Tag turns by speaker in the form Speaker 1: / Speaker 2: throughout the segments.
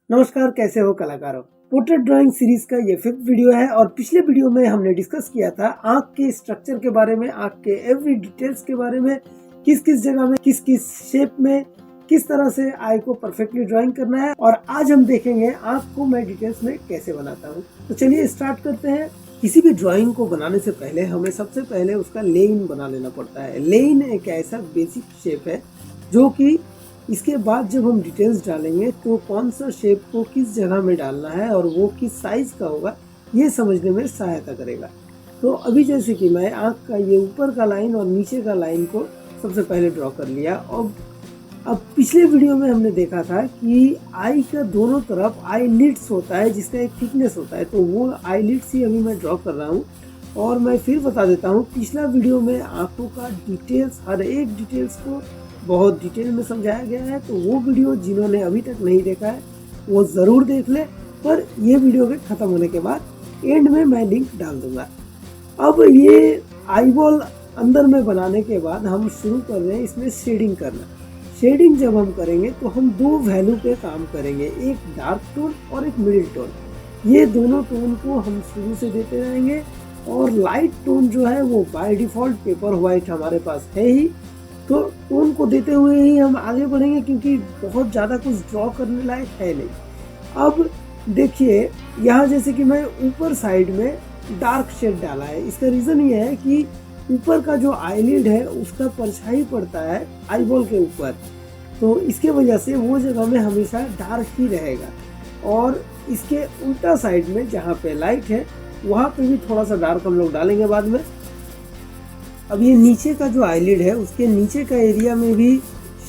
Speaker 1: नमस्कार, कैसे हो कलाकारों। पोर्ट्रेट ड्राइंग सीरीज का ये 5th वीडियो है और पिछले वीडियो में हमने डिस्कस किया था आंख के स्ट्रक्चर के बारे में, आंख के एवरी डिटेल्स के बारे में, किस किस जगह में, किस किस शेप में, किस तरह से आई को परफेक्टली ड्राइंग करना है। और आज हम देखेंगे आंख को मैं डिटेल्स में कैसे बनाता हूँ। तो चलिए स्टार्ट करते हैं। किसी भी ड्राइंग को बनाने से पहले हमें सबसे पहले उसका लेइन बना लेना पड़ता है। लेइन एक ऐसा बेसिक शेप है जो कि इसके बाद जब हम डिटेल्स डालेंगे तो कौन सा शेप को किस जगह में डालना है और वो किस साइज का होगा ये समझने में सहायता करेगा। तो अभी जैसे कि मैं आँख का ये ऊपर का लाइन और नीचे का लाइन को सबसे पहले ड्रॉ कर लिया। अब पिछले वीडियो में हमने देखा था कि आई का दोनों तरफ आई लिड्स होता है जिसका एक थिकनेस होता है, तो वो आई लिड्स ही अभी मैं ड्रॉ कर रहा हूँ। और मैं फिर बता देता हूँ, पिछला वीडियो में आँखों का डिटेल्स, हर एक डिटेल्स को बहुत डिटेल में समझाया गया है, तो वो वीडियो जिन्होंने अभी तक नहीं देखा है वो ज़रूर देख ले। पर ये वीडियो के ख़त्म होने के बाद एंड में मैं लिंक डाल दूंगा। अब ये आईबॉल अंदर में बनाने के बाद हम शुरू कर रहे हैं इसमें शेडिंग करना। शेडिंग जब हम करेंगे तो हम दो वैल्यू पे काम करेंगे, एक डार्क टोन और एक मिडिल टोन। ये दोनों टोन को हम शुरू से देते रहेंगे और लाइट टोन जो है वो बाय डिफ़ॉल्ट पेपर वाइट हमारे पास है ही, तो टोन को देते हुए ही हम आगे बढ़ेंगे क्योंकि बहुत ज़्यादा कुछ ड्रॉ करने लायक है नहीं। अब देखिए यहाँ जैसे कि मैं ऊपर साइड में डार्क शेड डाला है। इसका रीज़न ये है कि ऊपर का जो आईलिड है उसका परछाई पड़ता है आईबॉल के ऊपर, तो इसके वजह से वो जगह में हमेशा डार्क ही रहेगा। और इसके उल्टा साइड में जहाँ पे लाइट है वहाँ पे भी थोड़ा सा डार्क हम लोग डालेंगे बाद में। अब ये नीचे का जो आईलिड है उसके नीचे का एरिया में भी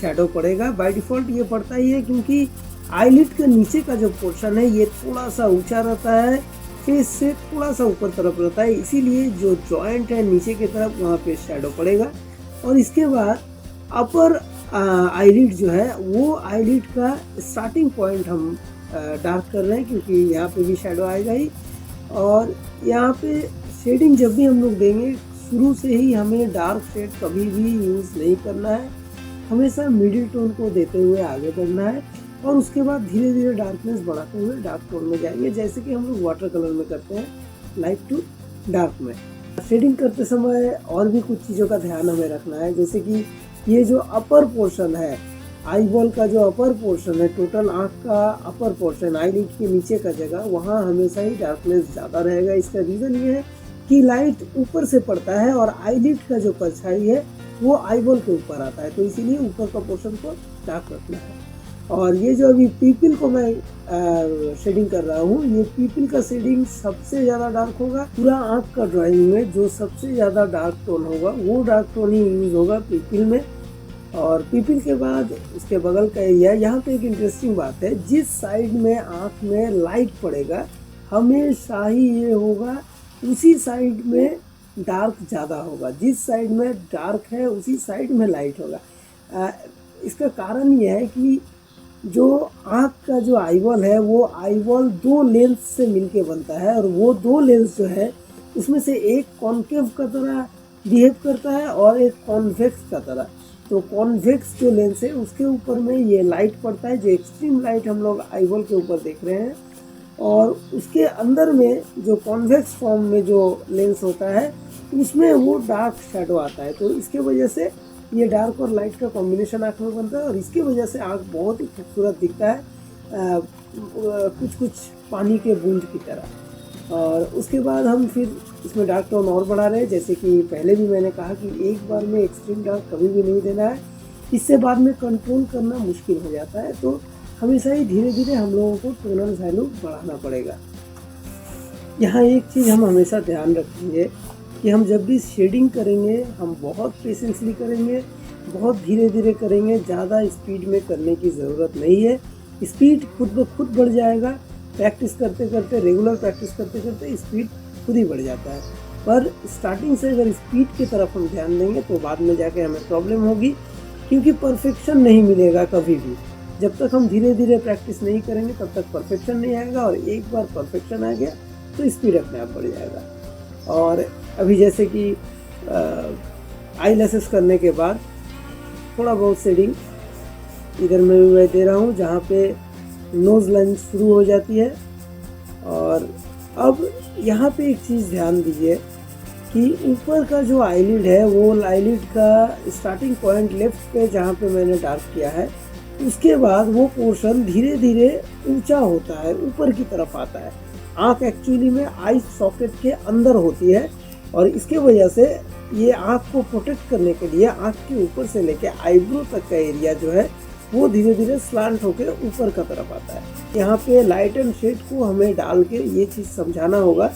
Speaker 1: शैडो पड़ेगा। बाय डिफ़ॉल्ट ये पड़ता ही है क्योंकि आईलिड के नीचे का जो पोर्शन है ये थोड़ा सा ऊंचा रहता है, फेस से थोड़ा सा ऊपर तरफ रहता है, इसीलिए जो जॉइंट है नीचे की तरफ वहाँ पे शैडो पड़ेगा। और इसके बाद अपर आईलिड जो है वो आईलिड का स्टार्टिंग पॉइंट हम डार्क कर रहे हैं क्योंकि यहाँ पे भी शैडो आएगा ही। और यहाँ पे शेडिंग जब भी हम लोग देंगे शुरू से ही हमें डार्क शेड कभी भी यूज़ नहीं करना है, हमेशा मिडिल टोन को देते हुए आगे बढ़ना है और उसके बाद धीरे धीरे डार्कनेस बढ़ाते हुए डार्क टोन में जाएंगे, जैसे कि हम लोग वाटर कलर में करते हैं लाइट टू डार्क में। शेडिंग करते समय और भी कुछ चीज़ों का ध्यान हमें रखना है, जैसे कि ये जो अपर पोर्शन है आईबॉल का, जो अपर पोर्शन है, टोटल आँख का अपर पोर्शन आईलिड के नीचे का जगह, वहाँ हमेशा ही डार्कनेस ज़्यादा रहेगा। इसका रीज़न ये है कि लाइट ऊपर से पड़ता है और आईलिड का जो परछाई है वो आईबॉल के ऊपर आता है, तो इसीलिए ऊपर का पोर्शन को डार्क रखना है। और ये जो अभी पीपल को मैं शेडिंग कर रहा हूँ, ये पीपल का शेडिंग सबसे ज़्यादा डार्क होगा। पूरा आँख का ड्राइंग में जो सबसे ज़्यादा डार्क टोन होगा वो डार्क टोन ही यूज़ होगा पीपल में। और पीपल के बाद इसके बगल का एरिया, यहाँ पे एक इंटरेस्टिंग बात है, जिस साइड में आँख में लाइट पड़ेगा हमेशा ही ये होगा उसी साइड में डार्क ज़्यादा होगा। जिस साइड में डार्क है उसी साइड में लाइट होगा। इसका कारण यह है कि जो आँख का जो आईबॉल है वो आईबॉल दो लेंस से मिलके बनता है और वो दो लेंस जो है उसमें से एक कॉन्केव का तरह बिहेव करता है और एक कॉन्वेक्स का तरह। तो कॉन्वेक्स जो लेंस है उसके ऊपर में ये लाइट पड़ता है, जो एक्सट्रीम लाइट हम लोग आईबॉल के ऊपर देख रहे हैं, और उसके अंदर में जो कॉन्वेक्स फॉर्म में जो लेंस होता है उसमें वो डार्क शैडो आता है। तो इसके वजह से ये डार्क और लाइट का कॉम्बिनेशन आँख में बनता है और इसकी वजह से आँख बहुत ही खूबसूरत दिखता है, कुछ कुछ पानी के बूंद की तरह। और उसके बाद हम फिर इसमें डार्क टोन और बढ़ा रहे हैं, जैसे कि पहले भी मैंने कहा कि एक बार में एक्सट्रीम डार्क कभी भी नहीं देना है, इससे बाद में कंट्रोल करना मुश्किल हो जाता है। तो हमेशा ही धीरे धीरे हम लोगों को टोनल वैल्यू बढ़ाना पड़ेगा। यहाँ एक चीज़ हम हमेशा ध्यान रखेंगे कि हम जब भी शेडिंग करेंगे हम बहुत पेशेंसली करेंगे, बहुत धीरे धीरे करेंगे, ज़्यादा स्पीड में करने की ज़रूरत नहीं है। स्पीड खुद ब खुद बढ़ जाएगा, प्रैक्टिस करते करते, रेगुलर प्रैक्टिस करते करते स्पीड खुद ही बढ़ जाता है। पर स्टार्टिंग से अगर स्पीड की तरफ हम ध्यान देंगे तो बाद में जाके हमें प्रॉब्लम होगी, क्योंकि परफेक्शन नहीं मिलेगा कभी भी। जब तक हम धीरे धीरे प्रैक्टिस नहीं करेंगे तब तक परफेक्शन नहीं आएगा, और एक बार परफेक्शन आ गया तो स्पीड अपने आप बढ़ जाएगा। और अभी जैसे कि आई लैसेस करने के बाद थोड़ा बहुत शेडिंग इधर में भी मैं दे रहा हूँ, जहाँ पे नोज लाइन शुरू हो जाती है। और अब यहाँ पे एक चीज़ ध्यान दीजिए कि ऊपर का जो आईलिड है वो आईलिड का स्टार्टिंग पॉइंट लेफ्ट पे जहाँ पे मैंने डार्क किया है, उसके बाद वो पोर्शन धीरे धीरे ऊंचा होता है, ऊपर की तरफ आता है। आँख एक्चुअली में आई सॉकेट के अंदर होती है और इसके वजह से ये आँख को प्रोटेक्ट करने के लिए आँख के ऊपर से लेके आईब्रो तक का एरिया जो है वो धीरे धीरे स्लांट होकर ऊपर का तरफ आता है। यहाँ पे लाइट एंड शेड को हमें डाल के ये चीज़ समझाना होगा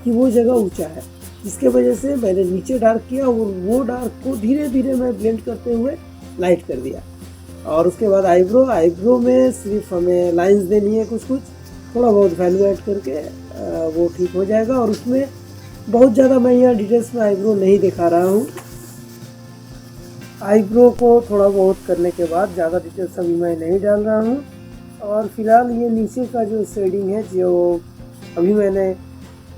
Speaker 1: कि वो जगह ऊंचा है, जिसके वजह से मैंने नीचे डार्क किया और वो डार्क को धीरे धीरे मैं ब्लेंड करते हुए लाइट कर दिया। और उसके बाद आईब्रो में सिर्फ हमें लाइंस देनी है, कुछ थोड़ा बहुत वैल्यू ऐड करके वो ठीक हो जाएगा। और उसमें बहुत ज़्यादा मैं यहाँ डिटेल्स में आईब्रो नहीं दिखा रहा हूँ। आईब्रो को थोड़ा बहुत करने के बाद ज़्यादा डिटेल्स अभी मैं नहीं डाल रहा हूँ। और फिलहाल ये नीचे का जो शेडिंग है, जो अभी मैंने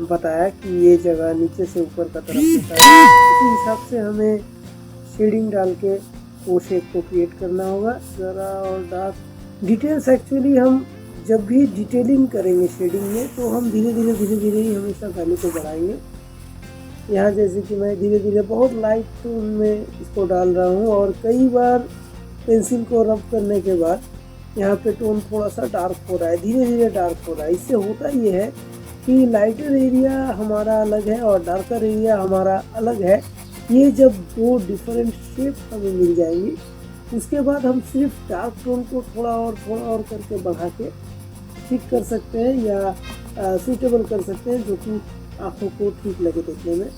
Speaker 1: बताया कि ये जगह नीचे से ऊपर का तरफ होता है, इसी हिसाब से हमें शेडिंग डाल के वो शेप को क्रिएट करना होगा। ज़रा और डार्क डिटेल्स एक्चुअली हम जब भी डिटेलिंग करेंगे शेडिंग में तो हम धीरे धीरे ही हमेशा वैल्यू को बढ़ाएंगे। यहाँ जैसे कि मैं धीरे धीरे बहुत लाइट टोन में इसको डाल रहा हूँ और कई बार पेंसिल को रब करने के बाद यहाँ पे टोन थोड़ा सा डार्क हो रहा है, धीरे धीरे डार्क हो रहा है। इससे होता ये है कि लाइटर एरिया हमारा अलग है और डार्कर एरिया हमारा अलग है। ये जब दो डिफरेंट शेप हमें मिल जाएंगी उसके बाद हम सिर्फ डार्क टोन को थोड़ा और करके बढ़ा के ठीक कर सकते हैं या सूटेबल कर सकते हैं, जो कि आँखों को ठीक लगे देखने में।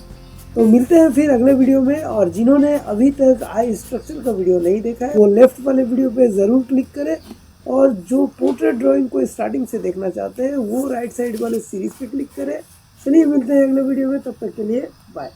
Speaker 1: तो मिलते हैं फिर अगले वीडियो में। और जिन्होंने अभी तक आई स्ट्रक्चर का वीडियो नहीं देखा है वो लेफ्ट वाले वीडियो पे ज़रूर क्लिक करें, और जो पोर्ट्रेट ड्राइंग को स्टार्टिंग से देखना चाहते हैं वो राइट साइड वाले सीरीज पे क्लिक करें। चलिए मिलते हैं अगले वीडियो में, तब तक के लिए बाय।